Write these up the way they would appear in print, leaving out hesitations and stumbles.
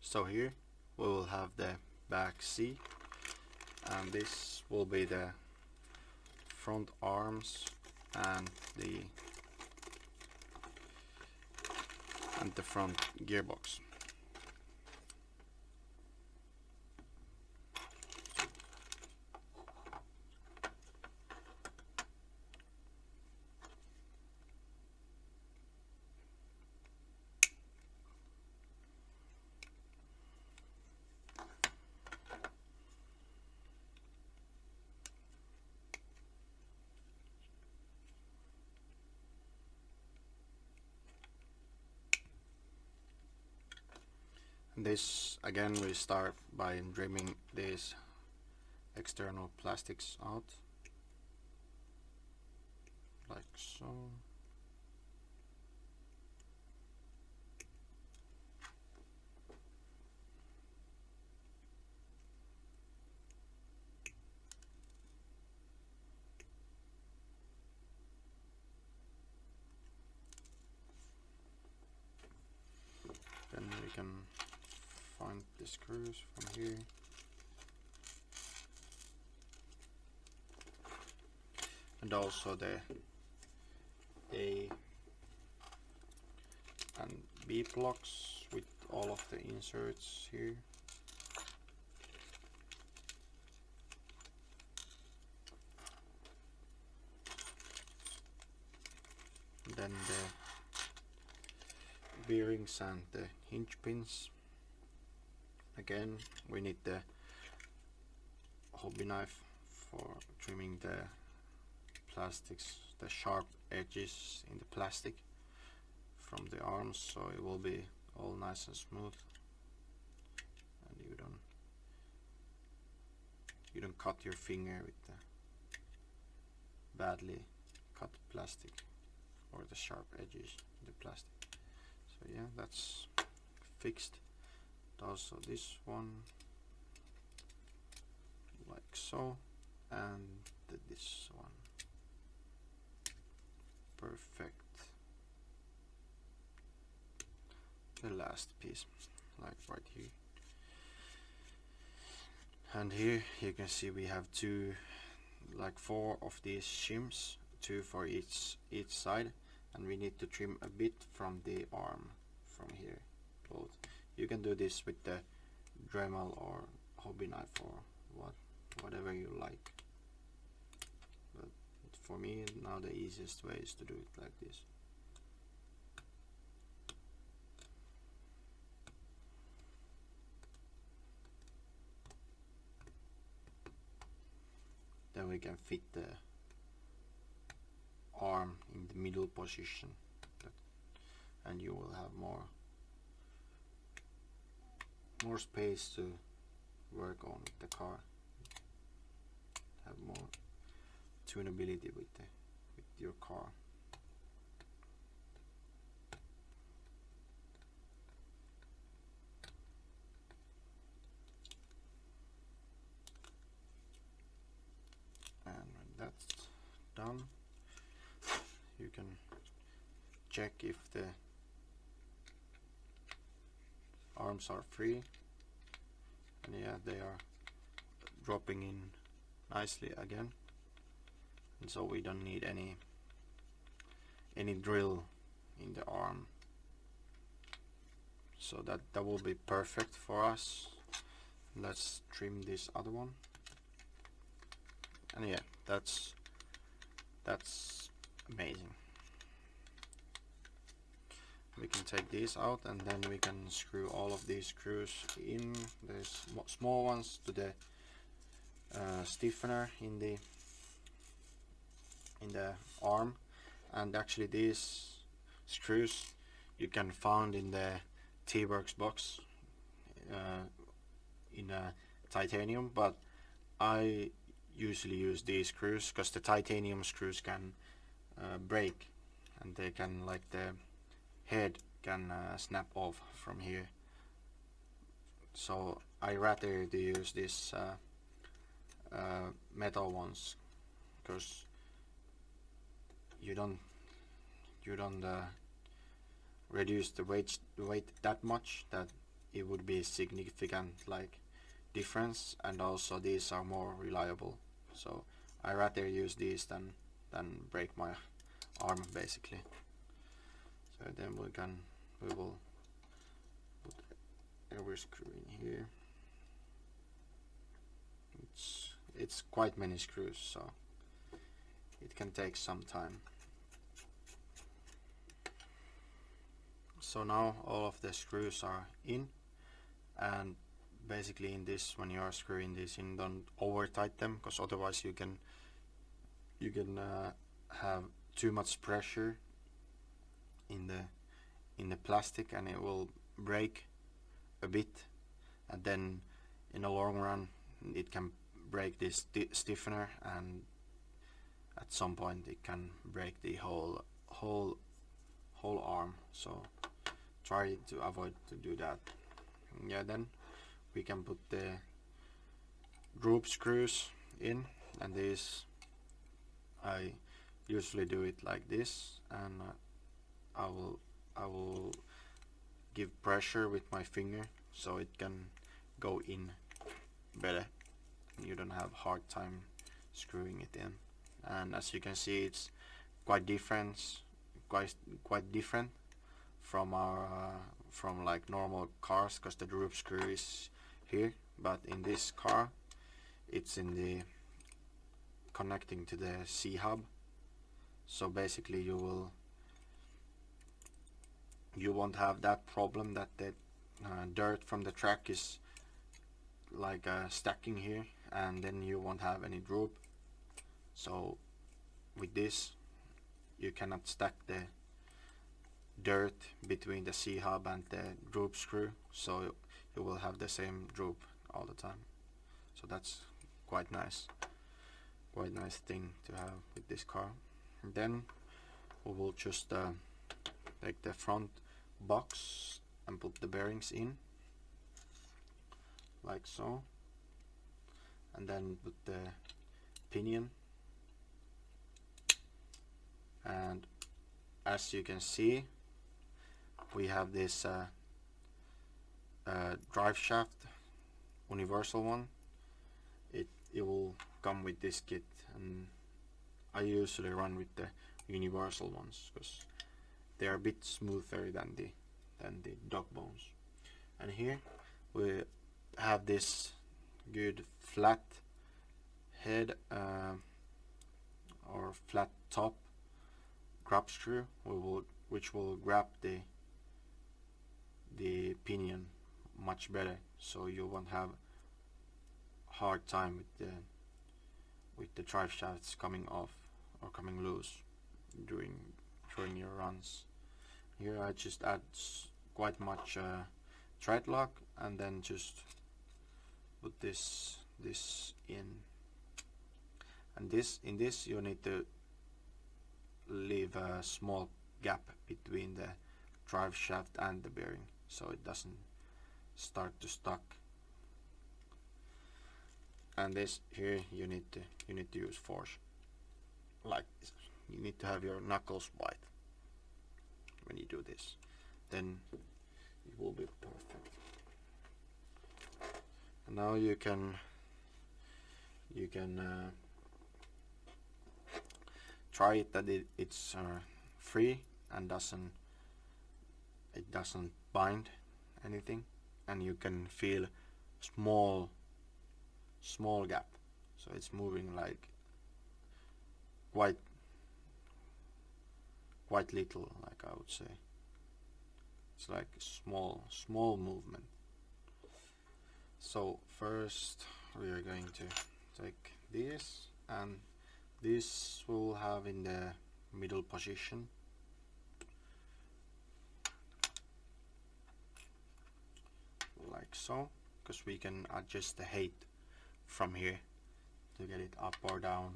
So here we will have the back C, and this will be the front arms and the front gearbox. This again, we start by trimming these external plastics out, like so. Then we can find the screws from here. And also the A and B blocks with all of the inserts here. And then the bearings and the hinge pins. Again, we need the hobby knife for trimming the plastics, the sharp edges in the plastic from the arms, so it will be all nice and smooth, and you don't cut your finger with the badly cut plastic or the sharp edges in the plastic. So yeah, that's fixed. Also this one, like so, and this one. Perfect. The last piece, like right here. And here you can see we have like four of these shims, two for each side, and we need to trim a bit from the arm from here. Both. You can do this with the Dremel or hobby knife or whatever you like. But for me now the easiest way is to do it like this. Then we can fit the arm in the middle position, and you will have more space to work on with the car. Have more tunability with your car. And when that's done, you can check if the arms are free, and yeah, they are dropping in nicely again, and so we don't need any drill in the arm, so that will be perfect for us. Let's trim this other one, and yeah, that's amazing. We can take these out, and then we can screw all of these screws in, the small ones to the stiffener in the arm. And actually these screws you can find in the Gearbox box in titanium, but I usually use these screws because the titanium screws can break, and they can, like, the head can snap off from here. So I rather to use this metal ones, because you don't reduce the weight that much that it would be significant like difference, and also these are more reliable, so I rather use these than break my arm basically. So then we will put every screw in here. It's quite many screws, so it can take some time. So now all of the screws are in, and basically in this, when you are screwing this in, don't over tight them, because otherwise you can have too much pressure in the plastic and it will break a bit, and then in the long run it can break this stiffener, and at some point it can break the whole arm, so try to avoid to do that. Yeah, then we can put the group screws in, and these I usually do it like this, and I will give pressure with my finger so it can go in better. You don't have hard time screwing it in, and as you can see it's quite different from our from like normal cars, because the group screw is here, but in this car it's in the connecting to the C-hub, so basically you won't have that problem that the dirt from the track is like stacking here, and then you won't have any droop. So with this you cannot stack the dirt between the C-hub and the droop screw, so you will have the same droop all the time. So that's quite nice thing to have with this car. And then we will just take the front box and put the bearings in like so, and then put the pinion, and as you can see we have this drive shaft, universal one. It will come with this kit, and I usually run with the universal ones because they are a bit smoother than the dog bones. And here we have this good flat head or flat top grab screw which will grab the pinion much better, so you won't have hard time with the drive shafts coming off or coming loose during your runs. Here I just add quite much thread lock, and then just put this in, and in this you need to leave a small gap between the drive shaft and the bearing so it doesn't start to stuck. And this here you need to use force like this. You need to have your knuckles white when you do this, then it will be perfect. And now you can try it that it's free and it doesn't bind anything, and you can feel small gap, so it's moving like quite little, like I would say. It's like small movement. So first we are going to take this, and this we'll have in the middle position. Like so, because we can adjust the height from here to get it up or down,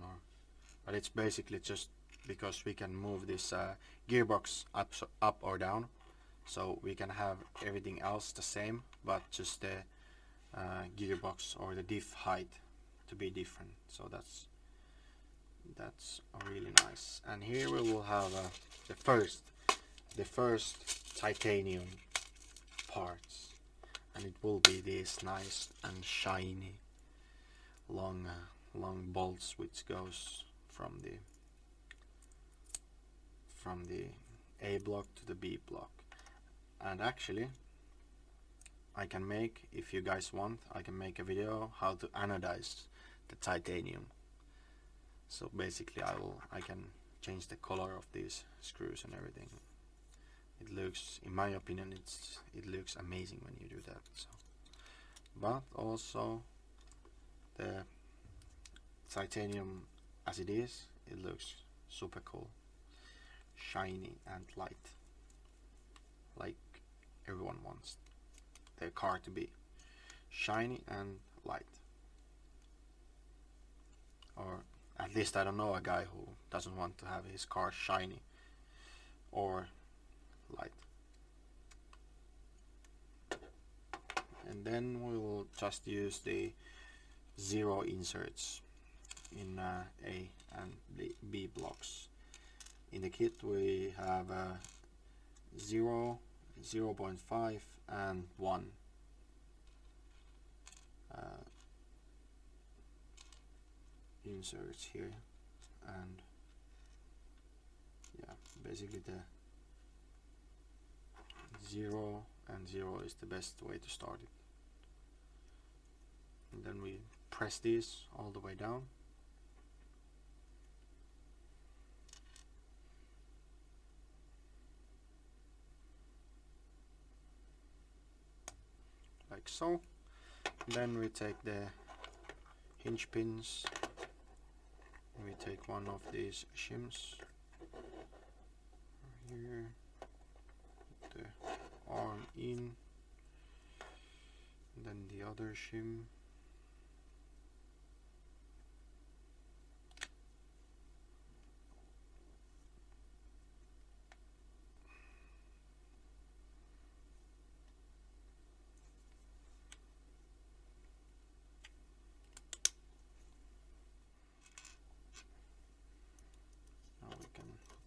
but it's basically just because we can move this gearbox up or down, so we can have everything else the same, but just the gearbox or the diff height to be different. So that's really nice. And here we will have the first titanium parts, and it will be this nice and shiny long bolts which goes from the A block to the B block. And actually I can make, if you guys want, I can make a video how to anodize the titanium. So basically I can change the color of these screws and everything. It looks, in my opinion, it looks amazing when you do that. So, but also the titanium as it is, it looks super cool, shiny and light, like everyone wants their car to be shiny and light. Or at least I don't know a guy who doesn't want to have his car shiny or light. And then we'll just use the 0 inserts in A and B blocks. In the kit we have 0, 0.5 and 1 inserts here, and yeah, basically the 0 and 0 is the best way to start it. And then we press this all the way down. Like so. Then we take the hinge pins. We take one of these shims here, put the arm in, and then the other shim.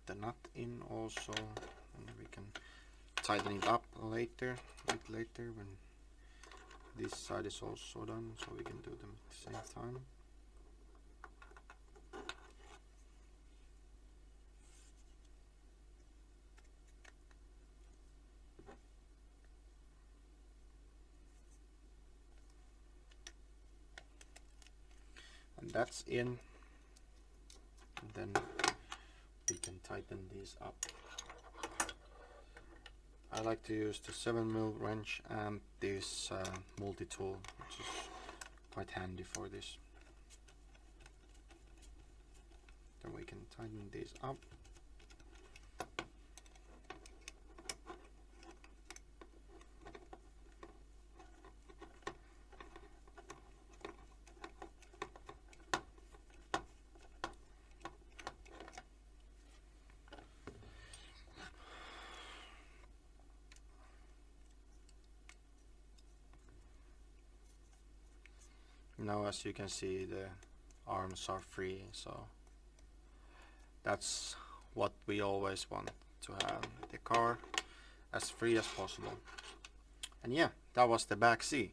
The nut in also, and we can tighten it up later, a bit later, when this side is also done, so we can do them at the same time. And that's in, and then we can tighten these up. I like to use the 7mm wrench and this multi-tool, which is quite handy for this. Then we can tighten these up. Now, as you can see, the arms are free, so that's what we always want, to have the car as free as possible. And yeah, that was the back seat.